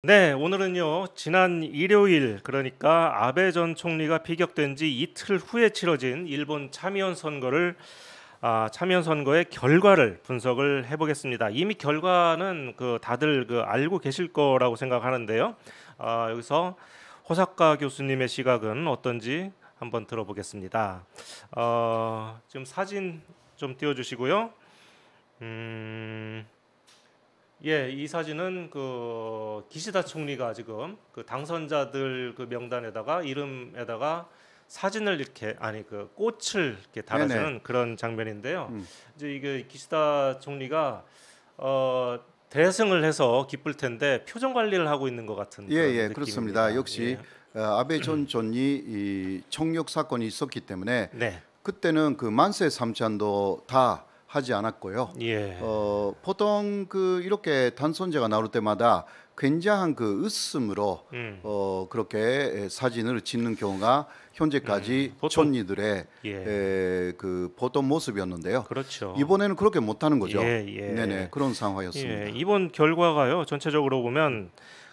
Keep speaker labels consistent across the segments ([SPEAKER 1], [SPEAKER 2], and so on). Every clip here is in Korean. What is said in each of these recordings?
[SPEAKER 1] 네, 오늘은요, 지난 일요일, 그러니까 아베 전 총리가 피격된 지 이틀 후에 치러진 일본 참의원 선거의 결과를 분석을 해보겠습니다. 이미 결과는 다들 알고 계실 거라고 생각하는데요. 여기서 호사카 교수님의 시각은 어떤지 한번 들어보겠습니다. 지금 사진 좀 띄워주시고요. 예, 이 사진은 기시다 총리가 지금 당선자들 명단에다가 이름에다가 사진을 이렇게 꽃을 이렇게 달아주는
[SPEAKER 2] 네네.
[SPEAKER 1] 그런 장면인데요.
[SPEAKER 2] 음.
[SPEAKER 1] 이제 이게 기시다 총리가 대승을 해서 기쁠 텐데 표정 관리를 하고 있는 것 같은
[SPEAKER 2] 예,
[SPEAKER 1] 그런
[SPEAKER 2] 예,
[SPEAKER 1] 느낌입니다.
[SPEAKER 2] 그렇습니다. 역시
[SPEAKER 1] 예.
[SPEAKER 2] 아베 전 총리 이 총력 사건이 있었기 때문에
[SPEAKER 1] 네.
[SPEAKER 2] 그때는 그 만세 삼찬도 다 하지 않았고요.
[SPEAKER 1] 예.
[SPEAKER 2] 보통 이렇게 단선제가 나올 때마다 굉장한 웃음으로
[SPEAKER 1] 음.
[SPEAKER 2] 그렇게 사진을 찍는 경우가 현재까지
[SPEAKER 1] 보통
[SPEAKER 2] 총리들의
[SPEAKER 1] 예.
[SPEAKER 2] 보통 모습이었는데요.
[SPEAKER 1] 그렇죠.
[SPEAKER 2] 이번에는 그렇게 못하는 거죠.
[SPEAKER 1] 예, 예.
[SPEAKER 2] 네네, 그런 상황이었습니다.
[SPEAKER 1] 예, 이번 결과가요 전체적으로 보면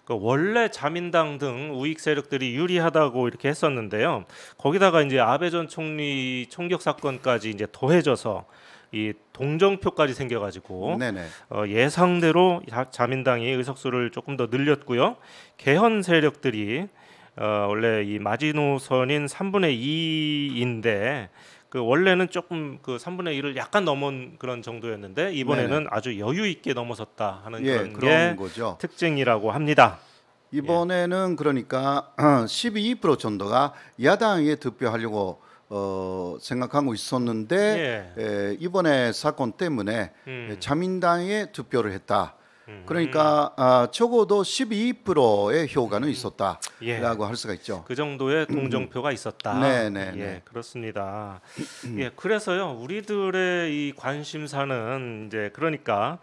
[SPEAKER 1] 원래 자민당 등 우익 세력들이 유리하다고 이렇게 했었는데요. 거기다가 이제 아베 전 총리 총격 사건까지 이제 더해져서 이 동정표까지 생겨가지고
[SPEAKER 2] 네네.
[SPEAKER 1] 예상대로 자민당이 의석수를 조금 더 늘렸고요. 개헌 세력들이 원래 이 마지노선인 3분의 2인데 원래는 조금 3분의 1을 약간 넘은 그런 정도였는데 이번에는
[SPEAKER 2] 네네.
[SPEAKER 1] 아주 여유 있게 넘어섰다 하는
[SPEAKER 2] 예,
[SPEAKER 1] 그런
[SPEAKER 2] 그런
[SPEAKER 1] 게
[SPEAKER 2] 거죠.
[SPEAKER 1] 특징이라고 합니다.
[SPEAKER 2] 이번에는 그러니까 12% 정도가 야당에 득표하려고 생각하고 있었는데
[SPEAKER 1] 예.
[SPEAKER 2] 이번에 사건 때문에 자민당에 투표를 했다.
[SPEAKER 1] 음.
[SPEAKER 2] 그러니까 적어도 12%의 효과는 있었다라고
[SPEAKER 1] 예.
[SPEAKER 2] 할 수가 있죠.
[SPEAKER 1] 그 정도의 동정표가 있었다.
[SPEAKER 2] 네네.
[SPEAKER 1] 예, 그렇습니다. 예, 그래서요 우리들의 이 관심사는 이제 그러니까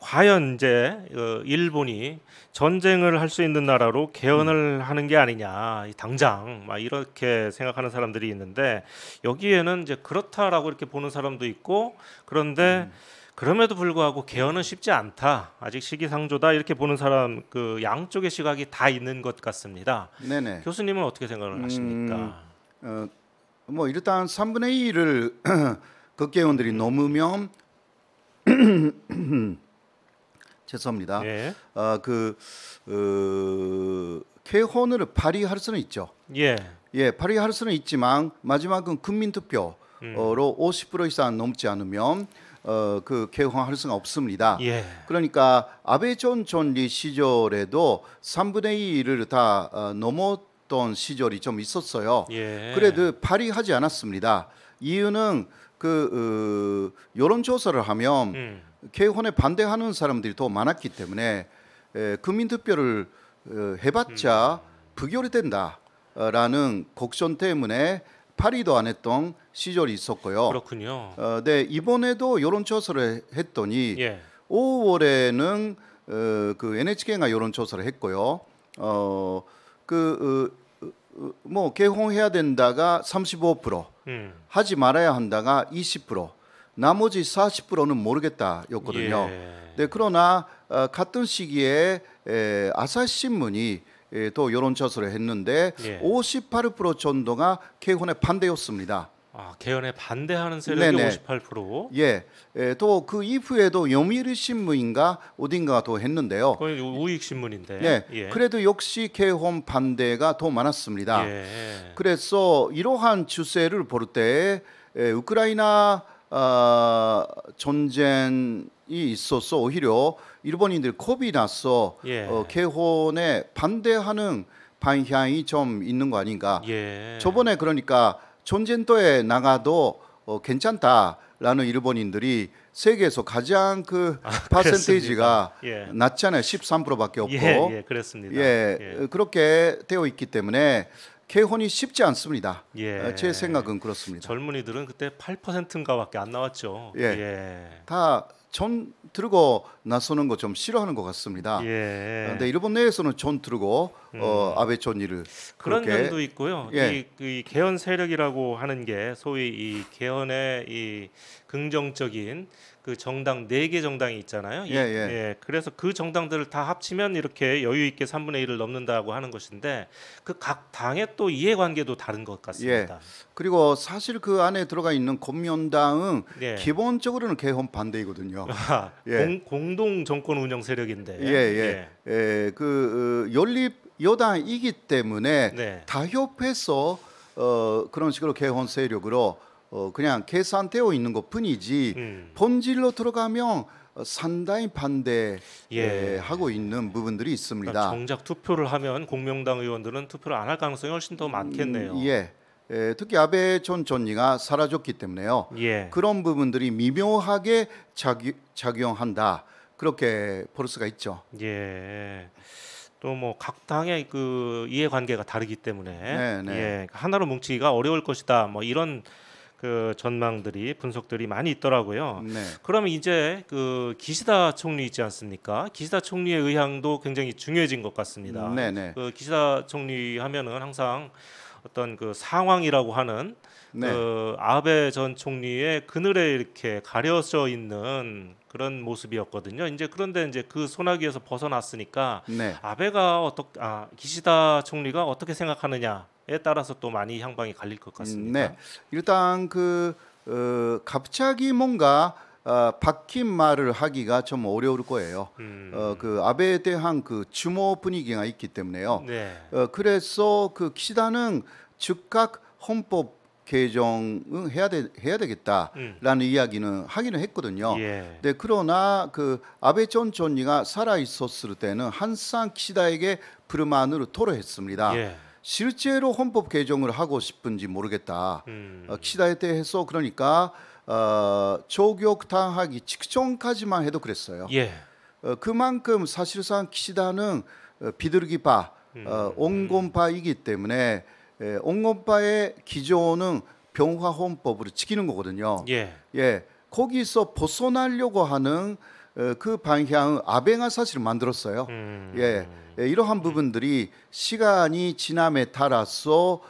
[SPEAKER 1] 과연 이제 일본이 전쟁을 할 수 있는 나라로 개헌을 하는 게 아니냐, 당장 막 이렇게 생각하는 사람들이 있는데 여기에는 이제 그렇다라고 이렇게 보는 사람도 있고 그런데 그럼에도 불구하고 개헌은 쉽지 않다, 아직 시기상조다 이렇게 보는 사람 양쪽의 시각이 다 있는 것 같습니다.
[SPEAKER 2] 네네.
[SPEAKER 1] 교수님은 어떻게 생각을 하십니까?
[SPEAKER 2] 뭐 일단 3분의 2를 국회의원들이 넘으면 죄송합니다.
[SPEAKER 1] 예.
[SPEAKER 2] 개헌을 발의할 수는 있죠.
[SPEAKER 1] 예.
[SPEAKER 2] 예, 발의할 수는 있지만 마지막은 국민투표로 50% 이상 넘지 않으면 개헌할 수가 없습니다.
[SPEAKER 1] 예.
[SPEAKER 2] 그러니까 아베 전 총리 시절에도 3분의 2를 다 넘었던 시절이 좀 있었어요.
[SPEAKER 1] 예.
[SPEAKER 2] 그래도 발의하지 않았습니다. 이유는 여론조사를 하면 개헌에 반대하는 사람들이 더 많았기 때문에 국민투표를 해봤자 부결이 된다라는 걱정 때문에 발의도 안 했던 시절이 있었고요.
[SPEAKER 1] 그렇군요.
[SPEAKER 2] 네, 이번에도 여론조사를 했더니
[SPEAKER 1] 예.
[SPEAKER 2] 5월에는 NHK가 여론조사를 했고요. 뭐 개헌해야 된다가 35%, 하지 말아야 한다가 20%, 나머지 40%는 모르겠다였거든요.
[SPEAKER 1] 예.
[SPEAKER 2] 네, 그러나 같은 시기에 아사히 신문이 또 여론조사를 했는데
[SPEAKER 1] 예.
[SPEAKER 2] 58% 정도가 개헌에 반대였습니다.
[SPEAKER 1] 개헌에 반대하는 세력이
[SPEAKER 2] 네네.
[SPEAKER 1] 58%.
[SPEAKER 2] 예, 또 그 이후에도 요미우리 신문인가 어딘가 또 했는데요.
[SPEAKER 1] 거의 우익 신문인데.
[SPEAKER 2] 네,
[SPEAKER 1] 예.
[SPEAKER 2] 그래도 역시 개헌 반대가 더 많았습니다.
[SPEAKER 1] 예.
[SPEAKER 2] 그래서 이러한 추세를 볼 때 우크라이나 전쟁이 있어서 오히려 일본인들 겁이 나서
[SPEAKER 1] 예.
[SPEAKER 2] 개헌에 반대하는 방향이 좀 있는 거 아닌가.
[SPEAKER 1] 예.
[SPEAKER 2] 저번에 그러니까 전쟁터에 나가도 괜찮다라는 일본인들이 세계에서 가장 퍼센테이지가
[SPEAKER 1] 예.
[SPEAKER 2] 낮잖아요. 13%밖에 없고.
[SPEAKER 1] 예, 그렇습니다.
[SPEAKER 2] 예, 그렇게 되어 있기 때문에 개헌이 쉽지 않습니다.
[SPEAKER 1] 예.
[SPEAKER 2] 제 생각은 그렇습니다.
[SPEAKER 1] 젊은이들은 그때 8%인가밖에 안 나왔죠.
[SPEAKER 2] 예. 다 전 들고 나서는 거 좀 싫어하는 것 같습니다.
[SPEAKER 1] 예.
[SPEAKER 2] 근데 일본 내에서는 전 들고 아베 존리를
[SPEAKER 1] 그런
[SPEAKER 2] 그렇게
[SPEAKER 1] 면도 있고요.
[SPEAKER 2] 예.
[SPEAKER 1] 이 개헌 세력이라고 하는 게 소위 이 개헌의 이 긍정적인 그 정당 4개 정당이 있잖아요.
[SPEAKER 2] 예, 예.
[SPEAKER 1] 예, 그래서 그 정당들을 다 합치면 이렇게 여유 있게 3분의 1을 넘는다고 하는 것인데 그 각 당의 또 이해관계도 다른 것 같습니다.
[SPEAKER 2] 그리고 사실 그 안에 들어가 있는 공명당은
[SPEAKER 1] 예.
[SPEAKER 2] 기본적으로는 개헌 반대이거든요.
[SPEAKER 1] 아,
[SPEAKER 2] 예.
[SPEAKER 1] 공동 정권 운영 세력인데.
[SPEAKER 2] 그 연립 여당이기 때문에
[SPEAKER 1] 네.
[SPEAKER 2] 다협해서 그런 식으로 개헌 세력으로 그냥 계산되어 있는 것뿐이지 본질로 들어가면 상당히 반대하고 있는 부분들이 있습니다.
[SPEAKER 1] 그러니까 정작 투표를 하면 공명당 의원들은 투표를 안 할 가능성이 훨씬 더 많겠네요.
[SPEAKER 2] 특히 아베 전 총리가 사라졌기 때문에요.
[SPEAKER 1] 예.
[SPEAKER 2] 그런 부분들이 미묘하게 작용한다. 그렇게 볼 수가 있죠.
[SPEAKER 1] 예. 또 뭐 각 당의 그 이해관계가 다르기 때문에
[SPEAKER 2] 네.
[SPEAKER 1] 예, 하나로 뭉치기가 어려울 것이다. 뭐 이런 그 전망들이 분석들이 많이 있더라고요.
[SPEAKER 2] 네.
[SPEAKER 1] 그러면 이제 그 기시다 총리 있지 않습니까? 기시다 총리의 의향도 굉장히 중요해진 것 같습니다.
[SPEAKER 2] 네네.
[SPEAKER 1] 그 기시다 총리 하면은 항상 어떤 그 상황이라고 하는
[SPEAKER 2] 네.
[SPEAKER 1] 그 아베 전 총리의 그늘에 이렇게 가려져 있는 그런 모습이었거든요. 이제 그런데 이제 그 소나기에서 벗어났으니까
[SPEAKER 2] 네.
[SPEAKER 1] 아베가 기시다 총리가 어떻게 생각하느냐에 따라서 또 많이 향방이 갈릴 것 같습니다.
[SPEAKER 2] 네. 일단 갑자기 뭔가 바뀐 말을 하기가 좀 어려울 거예요. 그 아베에 대한 그 추모 분위기가 있기 때문에요.
[SPEAKER 1] 네.
[SPEAKER 2] 그래서 그 기시다는 즉각 헌법 개정은 해야 되겠다라는 이야기는 하기는 했거든요.
[SPEAKER 1] 예.
[SPEAKER 2] 네, 그러나 그 아베 전 총리가 살아 있었을 때는 항상 기시다에게 불만으로 토로했습니다.
[SPEAKER 1] 예.
[SPEAKER 2] 실제로 헌법 개정을 하고 싶은지 모르겠다. 기시다에 대해서 그러니까 조격당하기 직전까지만 해도 그랬어요.
[SPEAKER 1] 예.
[SPEAKER 2] 그만큼 사실상 기시다는 비둘기파, 온건파이기 때문에 온건파의 기조는 병화 헌법으로 지키는 거거든요.
[SPEAKER 1] 예.
[SPEAKER 2] 거기서 벗어나려고 하는 그 방향을 아베가 사실 만들었어요. 이러한 부분들이 시간이 지남에 따라서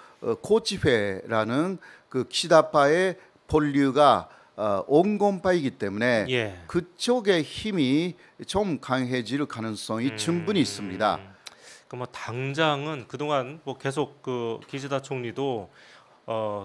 [SPEAKER 2] 고치회라는 그 기시다파의 본류가 온건파이기 때문에
[SPEAKER 1] 예.
[SPEAKER 2] 그쪽의 힘이 좀 강해질 가능성이 충분히 있습니다.
[SPEAKER 1] 그 뭐 당장은 그동안 뭐 계속 그 기시다 총리도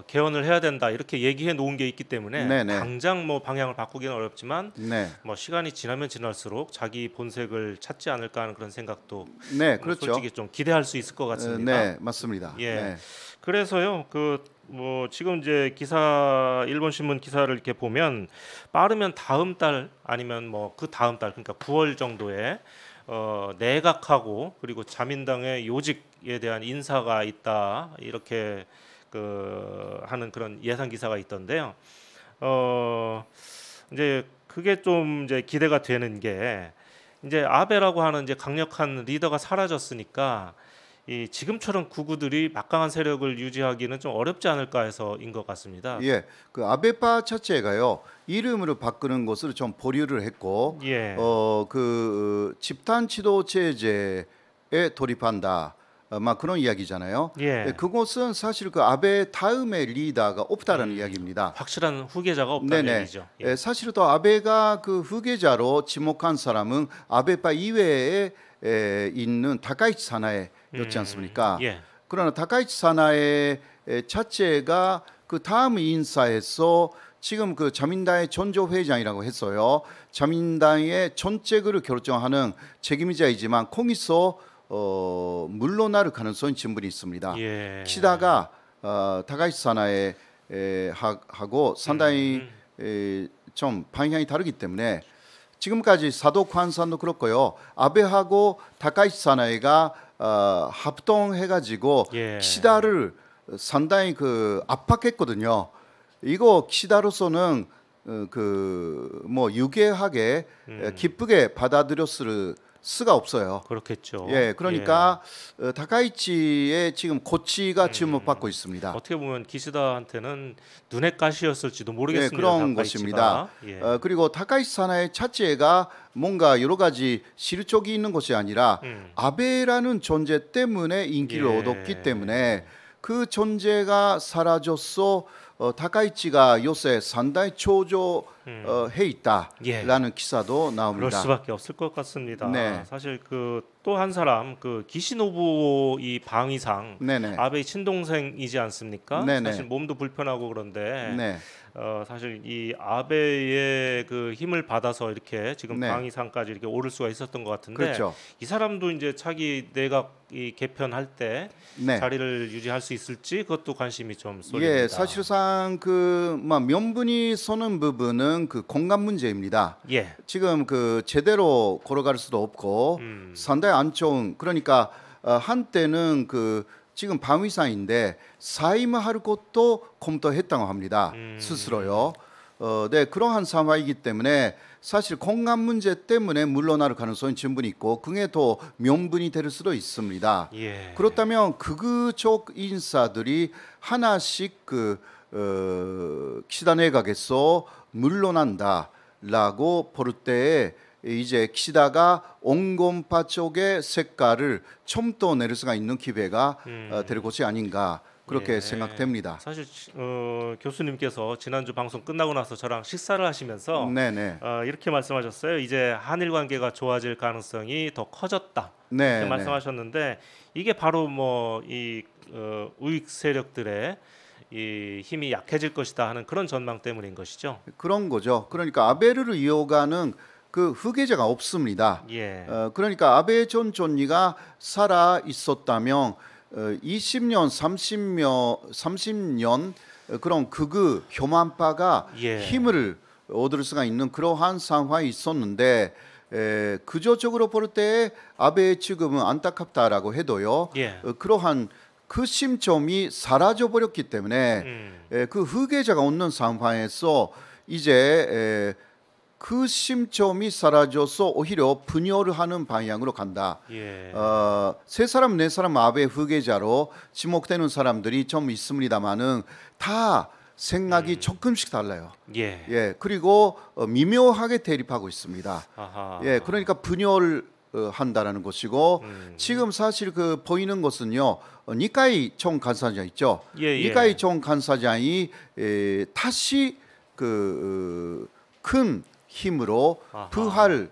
[SPEAKER 1] 개헌을 해야 된다 이렇게 얘기해 놓은 게 있기 때문에
[SPEAKER 2] 네네.
[SPEAKER 1] 당장 뭐 방향을 바꾸기는 어렵지만
[SPEAKER 2] 네,
[SPEAKER 1] 뭐 시간이 지나면 지날수록 자기 본색을 찾지 않을까 하는 그런 생각도
[SPEAKER 2] 네, 그렇죠.
[SPEAKER 1] 솔직히 좀 기대할 수 있을 것 같습니다.
[SPEAKER 2] 네, 맞습니다.
[SPEAKER 1] 예.
[SPEAKER 2] 네.
[SPEAKER 1] 그래서요, 그 뭐 지금 이제 기사 일본 신문 기사를 이렇게 보면 빠르면 다음 달 아니면 뭐 그 다음 달 그러니까 9월 정도에 내각하고 그리고 자민당의 요직에 대한 인사가 있다 이렇게 그 하는 그런 예상 기사가 있던데요. 이제 그게 좀 이제 기대가 되는 게 이제 아베라고 하는 이제 강력한 리더가 사라졌으니까 이 지금처럼 구구들이 막강한 세력을 유지하기는 좀 어렵지 않을까 해서인 것 같습니다.
[SPEAKER 2] 예, 그 아베파 자체가요 이름으로 바꾸는 것을 좀 보류를 했고,
[SPEAKER 1] 예.
[SPEAKER 2] 그 집단 지도 체제에 돌입한다. 막 그런 이야기잖아요.
[SPEAKER 1] 예.
[SPEAKER 2] 그것은 사실 그 아베 다음의 리더가 없다라는 이야기입니다.
[SPEAKER 1] 확실한 후계자가 없다는
[SPEAKER 2] 네네.
[SPEAKER 1] 얘기죠.
[SPEAKER 2] 사실 또 아베가 그 후계자로 지목한 사람은 아베파 이외에 있는 다카이치 사나에였지 않습니까?
[SPEAKER 1] 예.
[SPEAKER 2] 그러나 다카이치 사나에 자체가 그 다음 인사에서 지금 그 자민당의 전조 회장이라고 했어요. 자민당의 정책을 결정하는 책임자이지만 거기서 물러날 가능성이 충분히 있습니다.
[SPEAKER 1] 예.
[SPEAKER 2] 키시다가 다카이치 사나에 하고 상당히 좀 방향이 다르기 때문에 지금까지 사도 관산도 그렇고요. 아베하고 다카이치 사나이가 합동해가지고
[SPEAKER 1] 예.
[SPEAKER 2] 키시다를 상당히 그 압박했거든요. 이거 키시다로서는 그 뭐 유쾌하게 기쁘게 받아들였을 수가 없어요.
[SPEAKER 1] 그렇겠죠.
[SPEAKER 2] 예, 그러니까 다카이치의 지금 고치가 주목받고 있습니다.
[SPEAKER 1] 어떻게 보면 기시다한테는 눈의 가시였을지도
[SPEAKER 2] 예,
[SPEAKER 1] 모르겠습니다.
[SPEAKER 2] 그런
[SPEAKER 1] 다카이치가.
[SPEAKER 2] 것입니다.
[SPEAKER 1] 예.
[SPEAKER 2] 그리고 다카이치 사나이 자체가 뭔가 여러 가지 실적이 있는 것이 아니라 아베라는 존재 때문에 인기를
[SPEAKER 1] 예.
[SPEAKER 2] 얻었기 때문에 그 존재가 사라졌어 다카이치가 요새 상당히 초조해 있다라는 기사도
[SPEAKER 1] 그럴
[SPEAKER 2] 나옵니다.
[SPEAKER 1] 수밖에 없을 것 같습니다.
[SPEAKER 2] 네.
[SPEAKER 1] 사실 그 또 한 사람 그 기시노부 이 방위상
[SPEAKER 2] 네네.
[SPEAKER 1] 아베의 친동생이지 않습니까?
[SPEAKER 2] 네네.
[SPEAKER 1] 사실 몸도 불편하고 그런데
[SPEAKER 2] 네.
[SPEAKER 1] 사실 이 아베의 그 힘을 받아서 이렇게 지금
[SPEAKER 2] 네.
[SPEAKER 1] 방위상까지 이렇게 오를 수가 있었던 것 같은데
[SPEAKER 2] 그렇죠.
[SPEAKER 1] 이 사람도 이제 차기 내각이 개편할 때
[SPEAKER 2] 네.
[SPEAKER 1] 자리를 유지할 수 있을지 그것도 관심이 좀 쏠립니다.
[SPEAKER 2] 예, 사실상 그 명분이 서는 부분은 그 공간 문제입니다.
[SPEAKER 1] 예.
[SPEAKER 2] 지금 그 제대로 걸어갈 수도 없고 상당히 안 좋은 그러니까 한때는 그 지금 방위사인데 사임할 것도 검토했다고 합니다. 스스로요. 네, 그러한 상황이기 때문에 사실 공간 문제 때문에 물러날 가능성이 충분히 있고 그게 더 명분이 될 수도 있습니다.
[SPEAKER 1] 예.
[SPEAKER 2] 그렇다면 극우 쪽 인사들이 하나씩 키시다 내각에서 물러난다라고 볼 때에 이제 키시다가 온건파 쪽의 색깔을 좀 더 내릴 수가 있는 기회가 될 것이 아닌가 그렇게
[SPEAKER 1] 예.
[SPEAKER 2] 생각됩니다.
[SPEAKER 1] 사실 교수님께서 지난주 방송 끝나고 나서 저랑 식사를 하시면서
[SPEAKER 2] 네네.
[SPEAKER 1] 이렇게 말씀하셨어요. 이제 한일 관계가 좋아질 가능성이 더 커졌다.
[SPEAKER 2] 네,
[SPEAKER 1] 이렇게
[SPEAKER 2] 네.
[SPEAKER 1] 말씀하셨는데 이게 바로 뭐 이 우익 세력들의 이 힘이 약해질 것이다 하는 그런 전망 때문인 것이죠.
[SPEAKER 2] 그런 거죠. 그러니까 아베를 이어가는 그 후계자가 없습니다.
[SPEAKER 1] 예.
[SPEAKER 2] 그러니까 아베 전 총리가 살아 있었다면 20년, 30년 그런 극우 혐한파가
[SPEAKER 1] 예.
[SPEAKER 2] 힘을 얻을 수가 있는 그러한 상황이 있었는데 구조적으로 볼 때 아베의 지금은 안타깝다라고 해도요.
[SPEAKER 1] 예.
[SPEAKER 2] 그러한 그 심점이 사라져 버렸기 때문에 그 후계자가 없는 상황에서 이제 그 심점이 사라져서 오히려 분열을 하는 방향으로 간다.
[SPEAKER 1] 예.
[SPEAKER 2] 세 사람 네 사람 아베 후계자로 지목되는 사람들이 좀 있습니다만은 다 생각이 조금씩 달라요.
[SPEAKER 1] 예.
[SPEAKER 2] 예, 그리고 미묘하게 대립하고 있습니다.
[SPEAKER 1] 아하.
[SPEAKER 2] 예, 그러니까 분열 한다라는 것이고 지금 사실 그 보이는 것은요 니카이 총 간사장 있죠.
[SPEAKER 1] 예, 예.
[SPEAKER 2] 니카이 총 간사장이 다시 큰 힘으로
[SPEAKER 1] 아하.
[SPEAKER 2] 부활할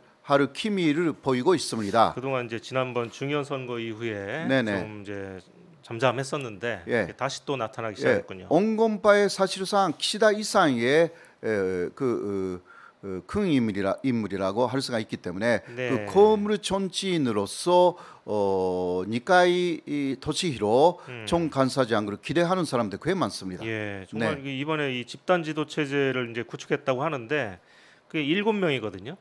[SPEAKER 2] 기미를 보이고 있습니다.
[SPEAKER 1] 그동안 이제 지난번 중의원 선거 이후에
[SPEAKER 2] 네네.
[SPEAKER 1] 좀 이제 잠잠했었는데
[SPEAKER 2] 예.
[SPEAKER 1] 이렇게 다시 또 나타나기
[SPEAKER 2] 예,
[SPEAKER 1] 시작했군요.
[SPEAKER 2] 온건파의 사실상 키시다 이상의 큰 인물이라고 할 수가 있기 때문에
[SPEAKER 1] 네.
[SPEAKER 2] 그 거물 정치인으로서 니카이 토시히로 총 간사장을 기대하는 사람들 꽤 많습니다.
[SPEAKER 1] 예, 정말
[SPEAKER 2] 네.
[SPEAKER 1] 이게 이번에 이 집단 지도 체제를 이제 구축했다고 하는데 그게 7명이거든요.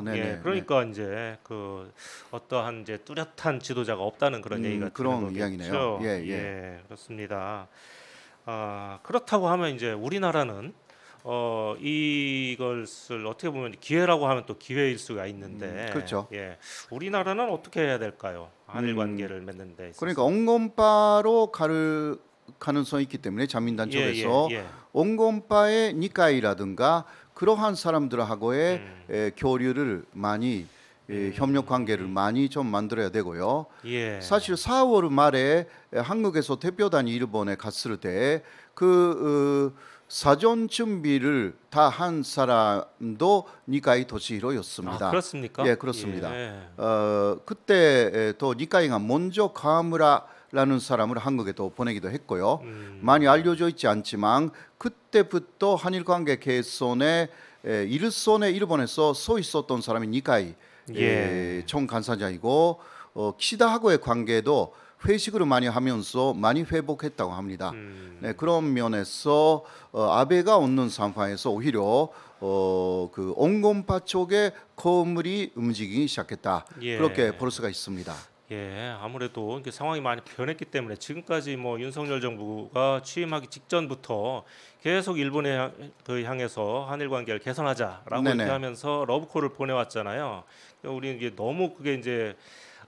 [SPEAKER 2] 네네.
[SPEAKER 1] 예, 그러니까 이제 그 어떠한 이제 뚜렷한 지도자가 없다는 그런 얘기가
[SPEAKER 2] 그런
[SPEAKER 1] 되는
[SPEAKER 2] 이야기네요.
[SPEAKER 1] 거겠죠.
[SPEAKER 2] 예, 예.
[SPEAKER 1] 그렇습니다. 그렇다고 하면 이제 우리나라는 이것을 어떻게 보면 기회라고 하면 또 기회일 수가 있는데,
[SPEAKER 2] 그렇죠.
[SPEAKER 1] 예, 우리나라는 어떻게 해야 될까요? 한일 관계를 맺는 데 있어서.
[SPEAKER 2] 그러니까 온건파로 갈 가능성이 있기 때문에 자민당
[SPEAKER 1] 예,
[SPEAKER 2] 쪽에서
[SPEAKER 1] 예.
[SPEAKER 2] 온건파의 니카이라든가 그러한 사람들하고의 교류를 많이 협력 관계를 많이 좀 만들어야 되고요.
[SPEAKER 1] 예.
[SPEAKER 2] 사실 4월 말에 한국에서 대표단이 일본에 갔을 때 그 사전 준비를 다 한 사람도 니카이 토시히로였습니다.
[SPEAKER 1] 그렇습니까?
[SPEAKER 2] 예, 그렇습니다.
[SPEAKER 1] 예.
[SPEAKER 2] 그때 또 니카이가 먼저 가무라라는 사람을 한국에 또 보내기도 했고요. 많이 알려져 있지 않지만 그때부터 한일 관계 개선에 일선에 일본에서 서 있었던 사람이 니카이
[SPEAKER 1] 예.
[SPEAKER 2] 총 간사장이고 키시다하고의 관계도 회식을 많이 하면서 많이 회복했다고 합니다. 네, 그런 면에서 아베가 없는 상황에서 오히려 그 온건파 쪽의 거물이 움직이기 시작했다.
[SPEAKER 1] 예.
[SPEAKER 2] 그렇게 볼 수가 있습니다.
[SPEAKER 1] 예, 아무래도 이게 상황이 많이 변했기 때문에 지금까지 뭐 윤석열 정부가 취임하기 직전부터 계속 일본에 향해서 한일 관계를 개선하자라고
[SPEAKER 2] 네네.
[SPEAKER 1] 이렇게 하면서 러브콜을 보내왔잖아요. 우리는 이게 너무 그게 이제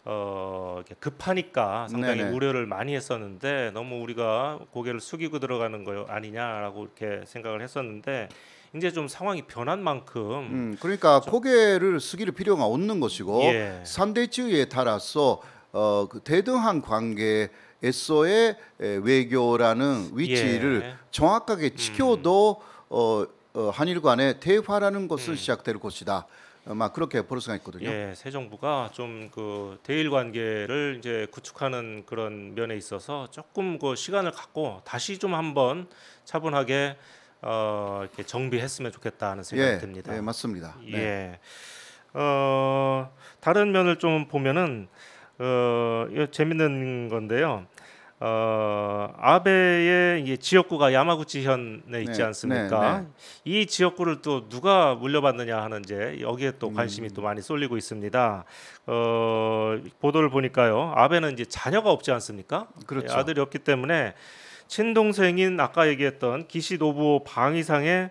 [SPEAKER 1] 이렇게 급하니까 상당히
[SPEAKER 2] 네네.
[SPEAKER 1] 우려를 많이 했었는데 너무 우리가 고개를 숙이고 들어가는 거 아니냐라고 이렇게 생각을 했었는데 이제 좀 상황이 변한 만큼
[SPEAKER 2] 그러니까 고개를 숙일 필요가 없는 것이고
[SPEAKER 1] 예,
[SPEAKER 2] 상대주의에 따라서 그 대등한 관계에서의 외교라는 위치를
[SPEAKER 1] 예,
[SPEAKER 2] 정확하게 지켜도 한일 간의 대화라는 것은 시작될 것이다. 막 그렇게 볼 수가 있거든요.
[SPEAKER 1] 예, 새 정부가 좀 그 대일 관계를 이제 구축하는 그런 면에 있어서 조금 그 시간을 갖고 다시 좀 한번 차분하게 이렇게 정비했으면 좋겠다는 생각이 듭니다.
[SPEAKER 2] 예, 맞습니다. 네.
[SPEAKER 1] 예. 다른 면을 좀 보면은 이거 재밌는 건데요. 아베의 이 지역구가 야마구치현에 있지
[SPEAKER 2] 네,
[SPEAKER 1] 않습니까?
[SPEAKER 2] 네,
[SPEAKER 1] 이 지역구를 또 누가 물려받느냐 하는 이제 여기에 또 관심이 또 많이 쏠리고 있습니다. 보도를 보니까요. 아베는 이제 자녀가 없지 않습니까?
[SPEAKER 2] 그렇죠.
[SPEAKER 1] 아들이 없기 때문에 친동생인 아까 얘기했던 기시 노부오 방위상의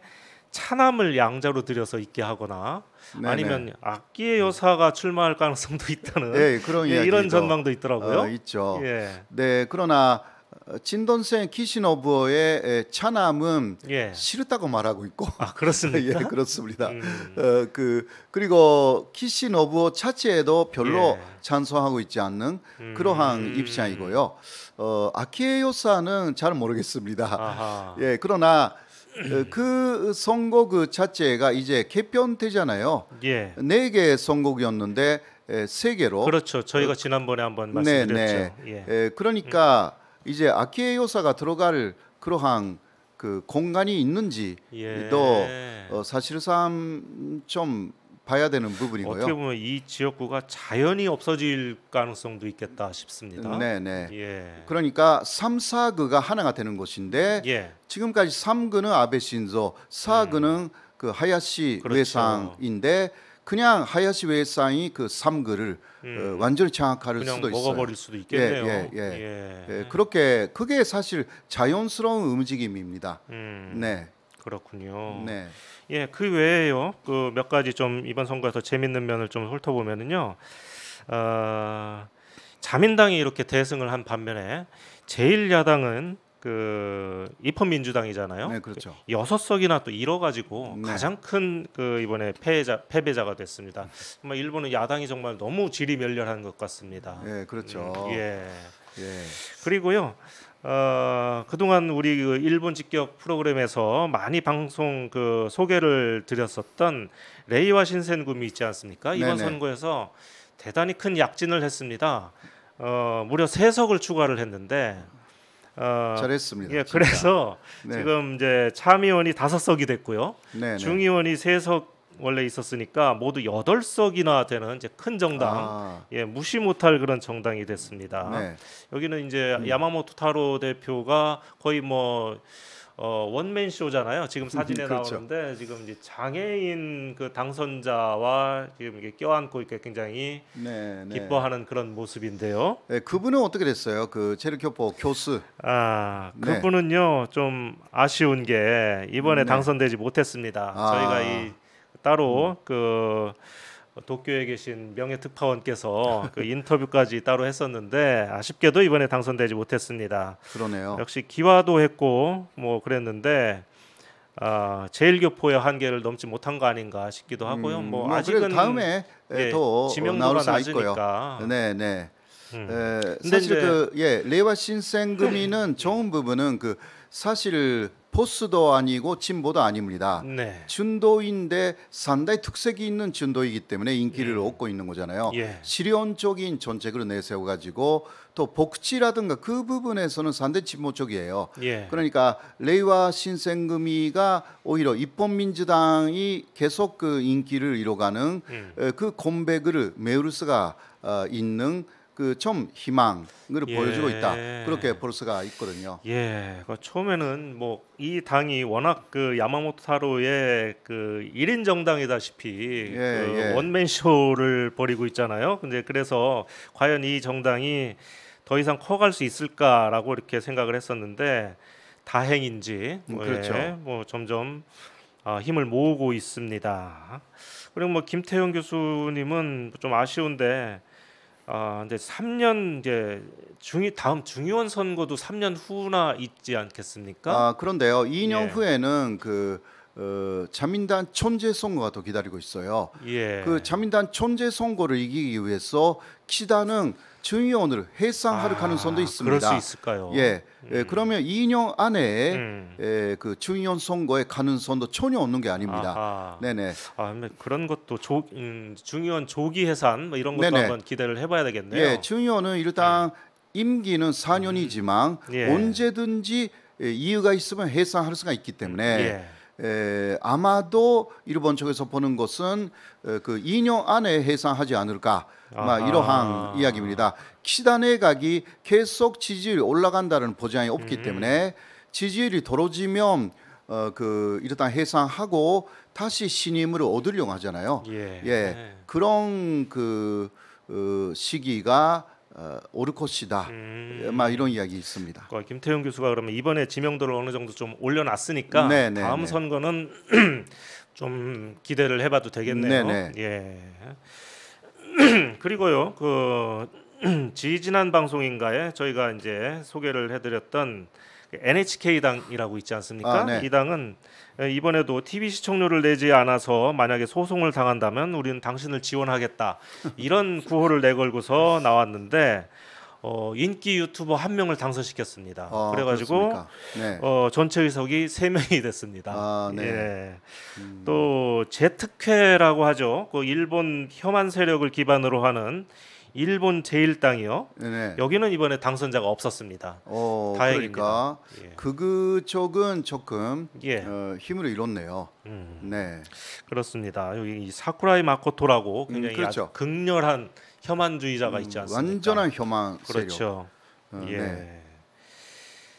[SPEAKER 1] 차남을 양자로 들여서 있게 하거나
[SPEAKER 2] 네네.
[SPEAKER 1] 아니면 악기의 여사가 출마할 가능성도 있다는
[SPEAKER 2] 예, 그런
[SPEAKER 1] 예, 이런
[SPEAKER 2] 이야기도
[SPEAKER 1] 전망도 있더라고요.
[SPEAKER 2] 있죠.
[SPEAKER 1] 예,
[SPEAKER 2] 네, 그러나 친동생 키시노부의 차남은
[SPEAKER 1] 예,
[SPEAKER 2] 싫다고 말하고 있고,
[SPEAKER 1] 아
[SPEAKER 2] 예,
[SPEAKER 1] 그렇습니까?
[SPEAKER 2] 그렇습니다.
[SPEAKER 1] 음,
[SPEAKER 2] 그리고 키시노부 자체도 별로
[SPEAKER 1] 예.
[SPEAKER 2] 찬성하고 있지 않는 그러한 입장이고요. 아키에 요사는 잘 모르겠습니다.
[SPEAKER 1] 아하,
[SPEAKER 2] 예, 그러나 그 선거구 자체가 이제 개편되잖아요.
[SPEAKER 1] 예,
[SPEAKER 2] 4개 선거구였는데 3개로.
[SPEAKER 1] 그렇죠. 저희가 지난번에 한번
[SPEAKER 2] 네,
[SPEAKER 1] 말씀드렸죠.
[SPEAKER 2] 네.
[SPEAKER 1] 예,
[SPEAKER 2] 그러니까 이제 아키에 요사가 들어갈 그러한 그 공간이 있는지도
[SPEAKER 1] 예.
[SPEAKER 2] 사실상 좀 봐야 되는 부분이고요.
[SPEAKER 1] 어떻게 보면 이 지역구가 자연히 없어질 가능성도 있겠다 싶습니다.
[SPEAKER 2] 네, 네.
[SPEAKER 1] 예,
[SPEAKER 2] 그러니까 3, 4구가 하나가 되는 것인데
[SPEAKER 1] 예,
[SPEAKER 2] 지금까지 3구는 아베 신조, 4구는 그 하야시
[SPEAKER 1] 그렇죠.
[SPEAKER 2] 외상인데 그냥 하야시 외상이 그 3구를 완전히 장악할
[SPEAKER 1] 그냥
[SPEAKER 2] 수도 있어요.
[SPEAKER 1] 먹어버릴 수도 있겠네요.
[SPEAKER 2] 예. 그렇게 그게 사실 자연스러운 움직임입니다. 네,
[SPEAKER 1] 그렇군요.
[SPEAKER 2] 네,
[SPEAKER 1] 예, 그 외에요. 그 몇 가지 좀 이번 선거에서 재밌는 면을 좀 훑어보면은요. 자민당이 이렇게 대승을 한 반면에 제1야당은 그 입헌민주당이잖아요.
[SPEAKER 2] 네, 그렇죠.
[SPEAKER 1] 6석이나 또 잃어가지고
[SPEAKER 2] 네.
[SPEAKER 1] 가장 큰 그 이번에 패배자가 됐습니다. 정말 일본은 야당이 정말 너무 질이 멸렬한 것 같습니다.
[SPEAKER 2] 예, 그렇죠.
[SPEAKER 1] 예.
[SPEAKER 2] 예,
[SPEAKER 1] 그리고요. 그동안 우리 그 일본 직격 프로그램에서 많이 방송 그 소개를 드렸었던 레이와 신센組있지 않습니까? 이번
[SPEAKER 2] 네네.
[SPEAKER 1] 선거에서 대단히 큰 약진을 했습니다. 무려 3석을 추가를 했는데
[SPEAKER 2] 잘했습니다.
[SPEAKER 1] 예,
[SPEAKER 2] 진짜.
[SPEAKER 1] 그래서
[SPEAKER 2] 네.
[SPEAKER 1] 지금 이제 참의원이 5석이 됐고요.
[SPEAKER 2] 네, 네.
[SPEAKER 1] 중의원이 3석 원래 있었으니까 모두 8석이나 되는 이제 큰 정당,
[SPEAKER 2] 아,
[SPEAKER 1] 예, 무시 못할 그런 정당이 됐습니다.
[SPEAKER 2] 네.
[SPEAKER 1] 여기는 이제 야마모토 타로 대표가 거의 뭐 원맨 쇼잖아요. 지금 사진에
[SPEAKER 2] 그렇죠.
[SPEAKER 1] 나오는데 지금 이제 장애인 그 당선자와 지금 이게 껴안고 이렇게 굉장히
[SPEAKER 2] 네, 네.
[SPEAKER 1] 기뻐하는 그런 모습인데요.
[SPEAKER 2] 네, 그분은 어떻게 됐어요? 그 체르교포 교수. 네.
[SPEAKER 1] 그분은요 좀 아쉬운 게 이번에
[SPEAKER 2] 네.
[SPEAKER 1] 당선되지 못했습니다.
[SPEAKER 2] 아.
[SPEAKER 1] 저희가 이 따로 그 도쿄에 계신 명예특파원께서 그 인터뷰까지 따로 했었는데 아쉽게도 이번에 당선되지 못했습니다.
[SPEAKER 2] 그러네요.
[SPEAKER 1] 역시 기화도 했고 뭐 그랬는데 제일교포의 한계를 넘지 못한 거 아닌가 싶기도 하고요. 뭐
[SPEAKER 2] 그래도
[SPEAKER 1] 아직은
[SPEAKER 2] 다음에
[SPEAKER 1] 예,
[SPEAKER 2] 더
[SPEAKER 1] 지명도가
[SPEAKER 2] 나올 수가 있고요.
[SPEAKER 1] 낮으니까.
[SPEAKER 2] 네, 네.
[SPEAKER 1] 근데
[SPEAKER 2] 사실
[SPEAKER 1] 이제-
[SPEAKER 2] 레이와 신생금이는 좋은 부분은 그 사실 보수도 아니고 진보도 아닙니다.
[SPEAKER 1] 네.
[SPEAKER 2] 준도인데 상당히 특색이 있는 준도이기 때문에 인기를 얻고 있는 거잖아요.
[SPEAKER 1] 예.
[SPEAKER 2] 실ion적인 정책을 내세워 가지고 또 복지라든가 그 부분에서는 상당히 진보 쪽이에요.
[SPEAKER 1] 예.
[SPEAKER 2] 그러니까 레이와 신생금이가 오히려 입헌민주당이 계속 그 인기를 이뤄가는 그 콤백을 메울 수가 있는 그 좀 희망을
[SPEAKER 1] 예.
[SPEAKER 2] 보여주고 있다. 그렇게 볼 수가 있거든요.
[SPEAKER 1] 예, 그 처음에는 뭐 이 당이 워낙 그 야마모토 타로의 그 1인 정당이다시피
[SPEAKER 2] 예,
[SPEAKER 1] 그
[SPEAKER 2] 예.
[SPEAKER 1] 원맨 쇼를 벌이고 있잖아요. 근데 그래서 과연 이 정당이 더 이상 커갈 수 있을까라고 이렇게 생각을 했었는데 다행인지
[SPEAKER 2] 그렇죠.
[SPEAKER 1] 뭐 점점 힘을 모으고 있습니다. 그리고 뭐 김태형 교수님은 좀 아쉬운데 이제 3년 이제 다음 중의원 선거도 3년 후나 있지 않겠습니까?
[SPEAKER 2] 그런데요. 2년
[SPEAKER 1] 예.
[SPEAKER 2] 후에는 자민당 촌제 선거가 또 기다리고 있어요.
[SPEAKER 1] 예.
[SPEAKER 2] 그 자민당 촌제 선거를 이기기 위해서 기다는 중의원을 해산할 가능성도 있습니다.
[SPEAKER 1] 그럴 수 있을까요?
[SPEAKER 2] 예, 그러면 2년 안에
[SPEAKER 1] 음.
[SPEAKER 2] 그 중의원 선거의 가능성도 전혀 없는 게 아닙니다.
[SPEAKER 1] 아하.
[SPEAKER 2] 네네.
[SPEAKER 1] 근데 그런 것도 중의원 조기 해산 뭐 이런 것도
[SPEAKER 2] 네네.
[SPEAKER 1] 한번 기대를 해봐야 되겠네요.
[SPEAKER 2] 예, 중의원은 일단 임기는 4년이지만
[SPEAKER 1] 예.
[SPEAKER 2] 언제든지 이유가 있으면 해산할 수가 있기 때문에
[SPEAKER 1] 예.
[SPEAKER 2] 아마도 일본 쪽에서 보는 것은 그 2년 안에 해산하지 않을까
[SPEAKER 1] 아하.
[SPEAKER 2] 이러한 이야기입니다. 키시다 내각이 계속 지지율이 올라간다는 보장이 없기 때문에 지지율이 떨어지면 일단 해산하고 다시 신임을 얻으려고 하잖아요.
[SPEAKER 1] 예.
[SPEAKER 2] 그런 시기가 올 것이다. 막 이런 이야기 있습니다.
[SPEAKER 1] 김태형 교수가 그러면 이번에 지명도를 어느 정도 좀 올려놨으니까
[SPEAKER 2] 네네,
[SPEAKER 1] 다음
[SPEAKER 2] 네.
[SPEAKER 1] 선거는 좀 기대를 해봐도 되겠네요.
[SPEAKER 2] 네네.
[SPEAKER 1] 예. 그리고요, 지지난 방송인가에 저희가 이제 소개를 해드렸던 NHK 당이라고 있지 않습니까?
[SPEAKER 2] 네.
[SPEAKER 1] 이 당은 이번에도 TV 시청료를 내지 않아서 만약에 소송을 당한다면 우리는 당신을 지원하겠다 이런 구호를 내걸고서 나왔는데 인기 유튜버 한 명을 당선시켰습니다. 그래가지고
[SPEAKER 2] 네.
[SPEAKER 1] 전체 의석이 3명이 됐습니다.
[SPEAKER 2] 네.
[SPEAKER 1] 예. 또 제특회라고 하죠. 그 일본 혐한 세력을 기반으로 하는 일본 제1당이요.
[SPEAKER 2] 네.
[SPEAKER 1] 여기는 이번에 당선자가 없었습니다. 다행입니다.
[SPEAKER 2] 그러니까
[SPEAKER 1] 예.
[SPEAKER 2] 그쪽은 조금
[SPEAKER 1] 예.
[SPEAKER 2] 힘을 잃었네요. 네.
[SPEAKER 1] 그렇습니다. 여기 이 사쿠라이 마코토라고 굉장히
[SPEAKER 2] 그렇죠.
[SPEAKER 1] 아주 극렬한 혐한주의자가 있지 않습니까?
[SPEAKER 2] 완전한 혐한 세력.
[SPEAKER 1] 그렇죠.
[SPEAKER 2] 네.
[SPEAKER 1] 예.